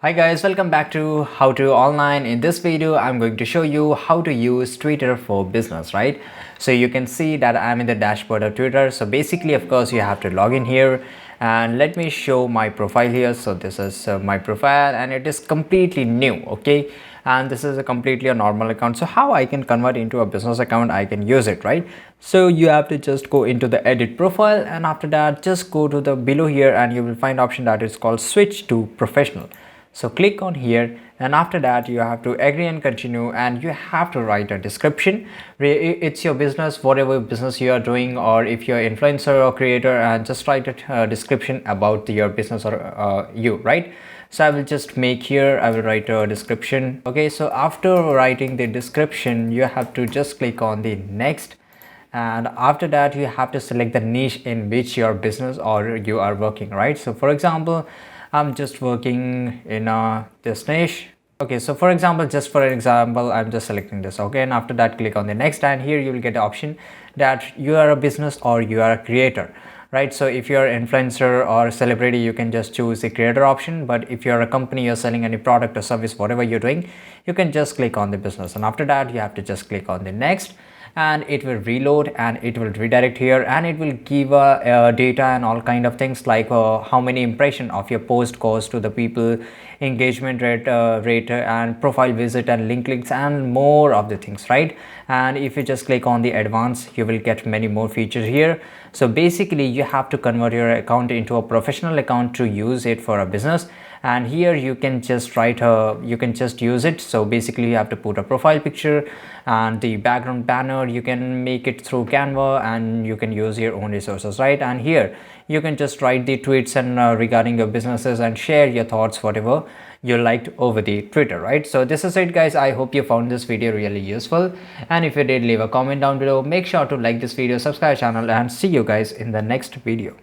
Hi guys, welcome back to How to Online. In this video, I'm going to show you how to use Twitter for business, right? So you can see that I'm in the dashboard of Twitter. So basically, of course, you have to log in here and let me show my profile here. So this is my profile and it is completely new, okay? And this is a completely a normal account. So how I can convert into a business account, I can use it, right? So you have to just go into the edit profile and after that just go to the below here and you will find option that is called switch to professional. So click on here and after that you have to agree and continue and you have to write a description. It's your business, whatever business you are doing, or if you're influencer or creator, and just write a description about your business or you, right? So I will just make here, I will write a description. Okay, so after writing the description you have to just click on the next, and after that you have to select the niche in which your business or you are working, right? So for example, I'm just working in this niche. Okay, so for example, I'm just selecting this. Okay, and after that click on the next, and here you will get the option that you are a business or you are a creator, right? So if you're an influencer or celebrity, you can just choose the creator option, but if you're a company, you're selling any product or service, whatever you're doing, you can just click on the business, and after that you have to just click on the next, and it will reload and it will redirect here and it will give data and all kind of things like how many impression of your post goes to the people, engagement rate and profile visit and links and more of the things, right? And if you just click on the advanced, you will get many more features here. So basically you have to convert your account into a professional account to use it for a business, and here you can just you can just use it. So basically you have to put a profile picture and the background banner, you can make it through Canva and you can use your own resources, right? And here you can just write the tweets and regarding your businesses and share your thoughts, whatever you liked over the Twitter, right? So this is it guys, I hope you found this video really useful, and if you did, leave a comment down below. Make sure to like this video, subscribe channel, and see you guys in the next video.